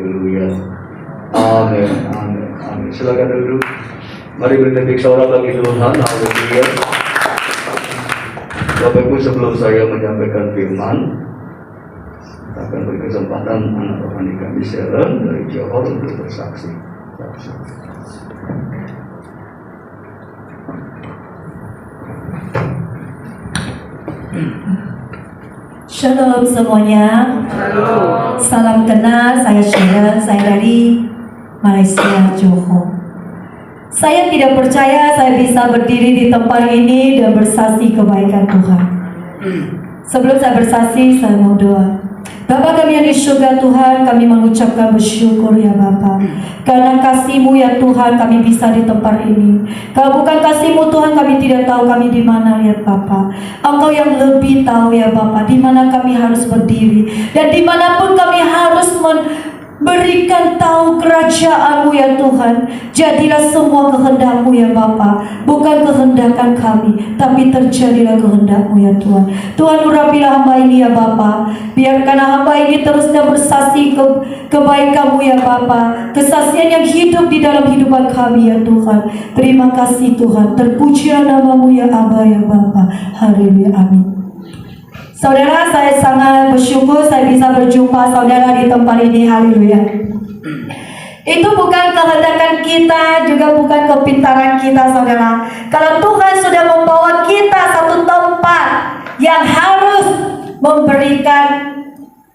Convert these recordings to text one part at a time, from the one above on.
Haleluya. Amin, amin, amin. Silakan duduk. Mari bertekuk sorak bagi Tuhan. Haleluya. Bapak Ibu, sebelum saya menyampaikan firman, akan beri kesempatan anak rohani kami Sharon dari Johor untuk bersaksi. Shalom semuanya. Halo. Salam kenal, saya Sharon, saya dari Malaysia, Johor. Saya tidak percaya saya bisa berdiri di tempat ini dan bersaksi kebaikan Tuhan. Sebelum saya bersaksi, saya mau doa. Bapa kami yang di surga Tuhan, kami mengucapkan bersyukur ya Bapa. Karena kasih-Mu ya Tuhan kami bisa di tempat ini. Kalau bukan kasih-Mu Tuhan kami tidak tahu kami di mana ya Bapa. Engkau yang lebih tahu ya Bapa di mana kami harus berdiri dan dimanapun kami harus berikan tahu kerajaan-Mu ya Tuhan. Jadilah semua kehendak-Mu ya Bapa, bukan kehendakan kami, tapi terjadilah kehendak-Mu ya Tuhan. Tuhan urapilah hamba ini ya Bapa. Biarkan hamba ini terus dan bersaksi kebaikan-Mu ya Bapa, kesaksian yang hidup di dalam hidupan kami ya Tuhan. Terima kasih Tuhan, terpujilah nama-Mu ya Aba ya Bapa. Haleluya, amin. Saudara, saya sangat bersyukur saya bisa berjumpa saudara di tempat ini. Haleluya. Itu bukan kehendakan kita, juga bukan kepintaran kita, saudara. Kalau Tuhan sudah membawa kita satu tempat yang harus memberikan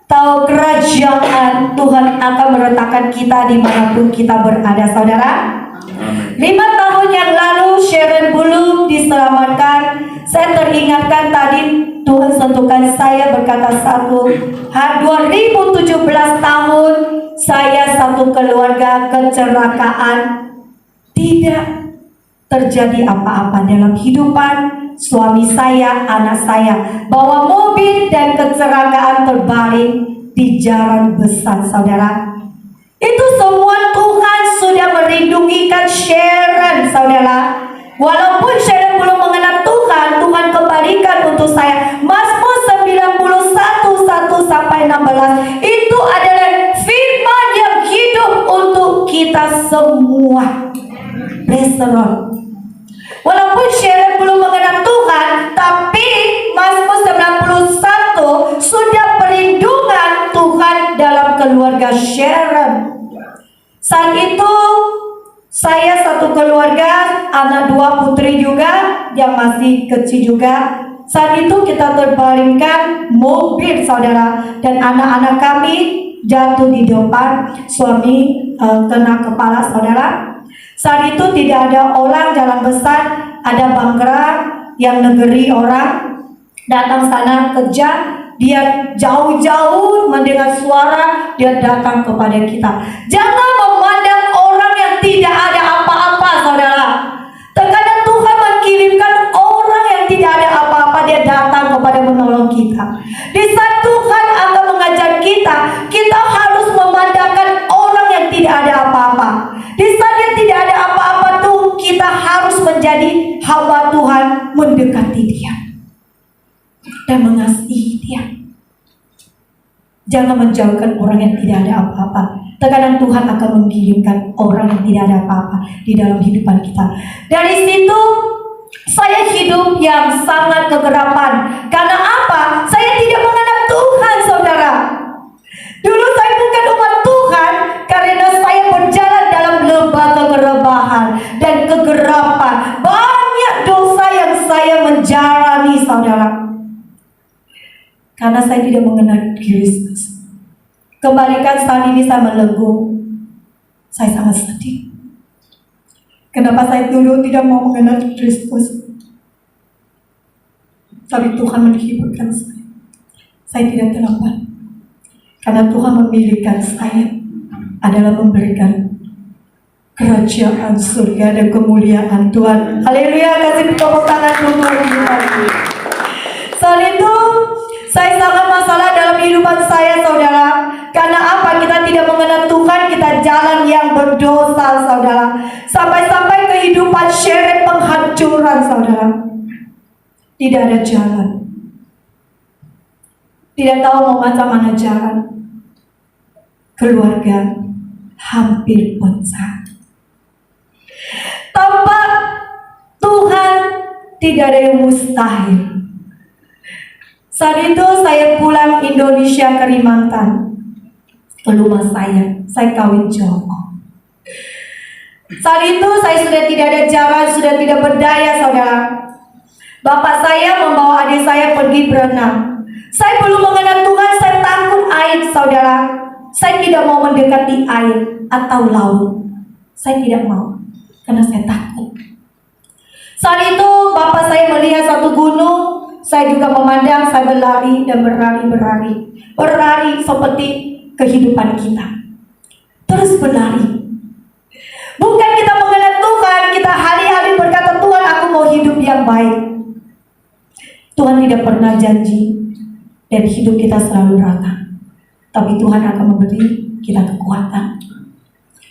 tahu kerajaan, Tuhan akan meletakkan kita dimanapun kita berada, saudara. 5 tahun yang lalu Sharon belum diselamatkan. Saya teringatkan tadi Tuhan sentuhkan saya berkata 2017 tahun saya satu keluarga kecelakaan, tidak terjadi apa-apa dalam kehidupan suami saya, anak saya, bawa mobil dan kecelakaan terbalik di jalan besar, saudara. Itu semua Tuhan sudah melindungikan Sharon, saudara. Walaupun Sharon belum mengenal Tuhan, Tuhan kembalikan untuk saya Mazmur 91:1-16. Itu adalah firman yang hidup untuk kita semua. Praise the Lord. Walaupun Sharon belum mengenal Tuhan, tapi Mazmur 91 sudah perlindungan Tuhan dalam keluarga Sharon. Saat itu saya satu keluarga, anak 2 putri juga yang masih kecil juga. Saat itu kita terbalingkan mobil, saudara, dan anak-anak kami jatuh di depan, suami kena kepala, saudara. Saat itu tidak ada orang, jalan besar, ada bangkara yang negeri orang datang sana kejar. Dia jauh-jauh mendengar suara, dia datang kepada kita. Jangan memandang orang yang tidak ada apa-apa, saudara. Terkadang Tuhan mengirimkan orang yang tidak ada apa-apa, dia datang kepada menolong kita. Di saat Tuhan akan mengajar kita, kita harus memandangkan orang yang tidak ada apa-apa. Di saat yang tidak ada apa-apa tuh, kita harus menjadi hamba Tuhan, mendekati Dia dan mengasihi Dia. Jangan menjauhkan orang yang tidak ada apa-apa. Terkadang Tuhan akan mengirimkan orang yang tidak ada apa-apa di dalam kehidupan kita. Dari situ saya hidup yang sangat kegelapan. Karena apa? Saya tidak mengenal Tuhan, saudara. Dulu saya bukan umat Tuhan karena saya berjalan dalam lembah kegelapan dan kegelapan. Banyak dosa yang saya menjalani, saudara. Karena saya tidak mengenal Kristus. Kembalikan saat ini saya melenggu. Saya sangat sedih. Kenapa saya dulu tidak mau mengenal Kristus? Tapi Tuhan menghiburkan saya. Saya tidak terlambat. Karena Tuhan memilihkan saya adalah memberikan kerajaan surga dan kemuliaan Tuhan. Haleluya, kasih tepuk tangan Tuhan. Saat itu saya sangat masalah dalam kehidupan saya, saudara. Karena apa? Kita tidak mengenal Tuhan, kita jalan yang berdosa, saudara. Sampai-sampai kehidupan Sharon penghancuran, saudara. Tidak ada jalan. Tidak tahu mau macam mana jalan. Keluarga hampir pecah. Tanpa Tuhan tidak ada yang mustahil. Saat itu saya pulang Indonesia, Kalimantan, ke rumah saya kawin Joko. Saat itu saya sudah tidak ada jalan, sudah tidak berdaya, saudara. Bapak saya membawa adik saya pergi berenang. Saya belum mengenal Tuhan, saya takut air, saudara. Saya tidak mau mendekati air atau laut. Saya tidak mau, karena saya takut. Saat itu bapak saya melihat satu gunung, saya juga memandang, saya berlari dan berlari seperti kehidupan kita. Terus berlari. Bukan kita mengenal Tuhan, kita hari-hari berkata, Tuhan, aku mau hidup yang baik. Tuhan tidak pernah janji dan hidup kita selalu rata. Tapi Tuhan akan memberi kita kekuatan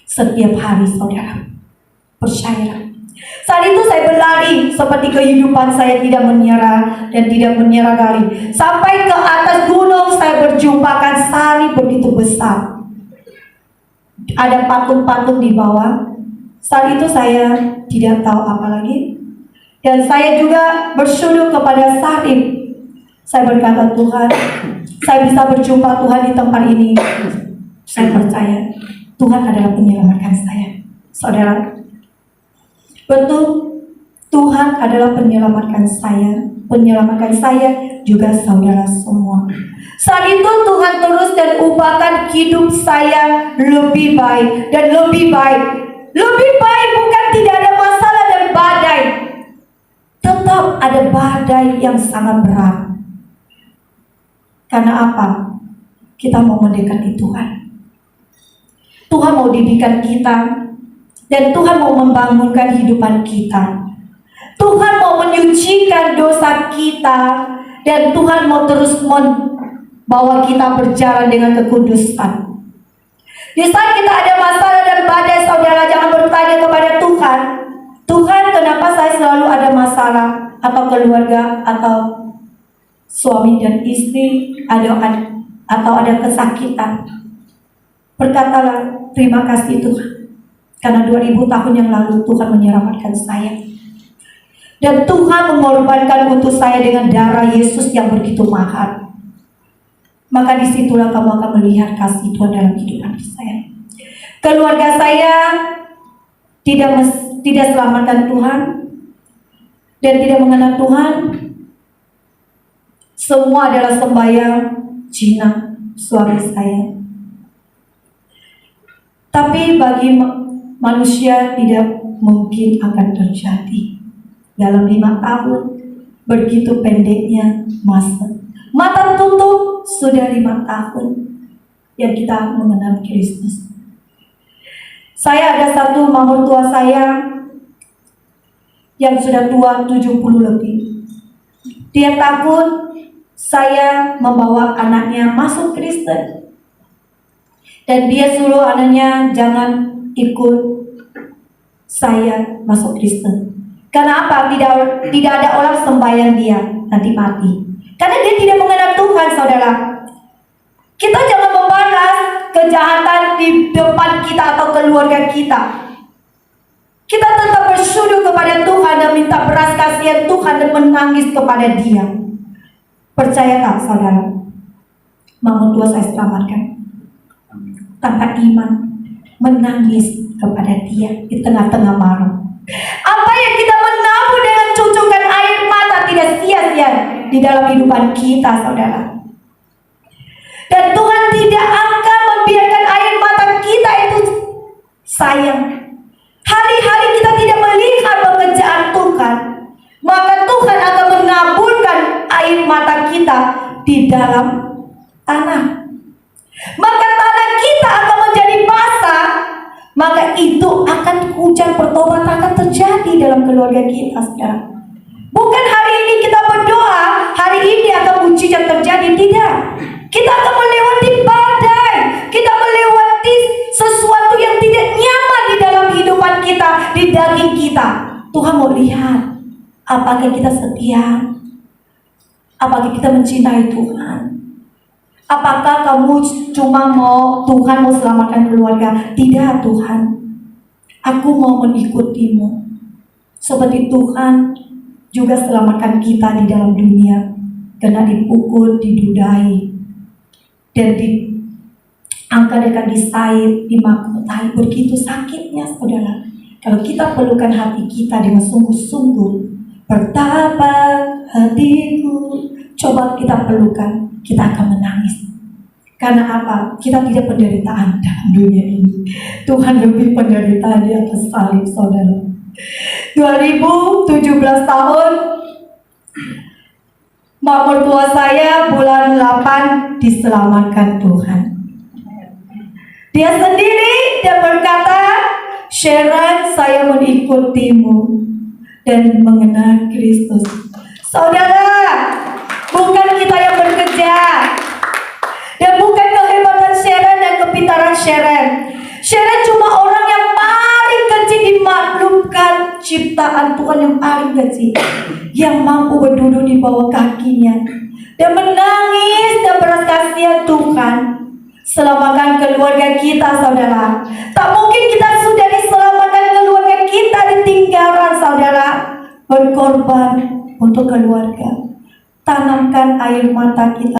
setiap hari, saudara. Percayalah. Saat itu saya berlari seperti kehidupan saya tidak menyerah dan tidak menyerah lagi. Sampai ke atas gunung saya berjumpakan sari begitu besar. Ada patung-patung di bawah. Saat itu saya tidak tahu apa lagi. Dan saya juga bersujud kepada salib. Saya berkata, Tuhan, saya bisa berjumpa Tuhan di tempat ini. Saya percaya Tuhan adalah penyelamatkan saya. Saudara, betul, Tuhan adalah penyelamatkan saya juga saudara semua. Saat itu Tuhan terus dan ubahkan hidup saya lebih baik dan lebih baik. Lebih baik bukan tidak ada masalah dan badai. Tetap ada badai yang sangat berat. Karena apa? Kita mau mendekati Tuhan. Tuhan mau didikan kita. Dan Tuhan mau membangunkan kehidupan kita. Tuhan mau menyucikan dosa kita. Dan Tuhan mau terus membawa kita berjalan dengan kekudusan. Di saat kita ada masalah dan badai, saudara, jangan bertanya kepada Tuhan, Tuhan, kenapa saya selalu ada masalah, atau keluarga, atau suami dan istri, atau ada kesakitan. Berkatalah, terima kasih Tuhan, karena 2000 tahun yang lalu Tuhan menyelamatkan saya. Dan Tuhan mengorbankan untuk saya dengan darah Yesus yang begitu mahal. Maka disitulah kamu akan melihat kasih Tuhan dalam kehidupan saya. Keluarga saya tidak selamatkan Tuhan dan tidak mengenal Tuhan. Semua adalah sembahyang Cina, suami saya. Tapi bagi manusia tidak mungkin akan terjadi. Dalam 5 tahun, begitu pendeknya masa. Mata tutup sudah 5 tahun yang kita mengenal Kristus. Saya ada satu mertua saya yang sudah tua 70 lebih. Dia takut saya membawa anaknya masuk Kristen. Dan dia suruh anaknya jangan ikut saya masuk Kristen. Karena apa? Tidak ada orang sembahyang dia nanti mati. Karena dia tidak mengenal Tuhan, saudara. Kita jangan membalas kejahatan di depan kita atau keluarga kita. Kita tetap bersujud kepada Tuhan dan minta belas kasihan Tuhan dan menangis kepada Dia. Percaya tak, saudara? Mama tua saya selamatkan. Tanpa iman, menangis kepada Dia di tengah-tengah marah. Apa yang kita menabur dengan cucukan air mata tidak sia-sia di dalam kehidupan kita, saudara. Dan Tuhan tidak akan membiarkan air mata kita itu sayang. Hari-hari kita tidak melihat pekerjaan Tuhan, maka Tuhan akan menaburkan air mata kita di dalam tanah. Maka tanah kita akan menjadi basah. Maka itu akan hujan pertobatan akan terjadi dalam keluarga kita, saudara. Bukan hari ini kita berdoa, hari ini akan mujizat terjadi, tidak. Kita akan melewati badai, kita melewati sesuatu yang tidak nyaman di dalam kehidupan kita, di daging kita. Tuhan mau lihat, apakah kita setia, apakah kita mencintai Tuhan, Apakah kamu cuma Tuhan mau selamatkan keluarga? Tidak Tuhan. Aku mau mengikutimu. Seperti Tuhan juga selamatkan kita di dalam dunia. Kena dipukul, didudai, dan diangkat dengan disair, dimahkotai. Begitu sakitnya saudara. Kalau kita perlukan hati kita dengan sungguh-sungguh, betapa hatiku, coba kita perlukan, kita akan menangis. Karena apa? Kita tidak penderitaan dalam dunia ini. Tuhan lebih penderitaan di atas salib, saudara. 2017 tahun, mak mertua saya bulan 8 diselamatkan Tuhan. Dia sendiri, dia berkata, Sharon, saya mengikutimu dan mengenal Kristus. Saudara, bukan kita yang bekerja, dan bukan kehebatan Sharon dan kepintaran Sharon. Sharon cuma orang yang paling kecil dimaklumkan ciptaan Tuhan, yang paling kecil, yang mampu berduduk di bawah kakinya dan menangis dan beras kasihan Tuhan. Selamatkan keluarga kita, saudara. Tak mungkin kita sudah diselamatkan keluarga kita ditinggalkan, saudara. Berkorban untuk keluarga. Tanamkan air mata kita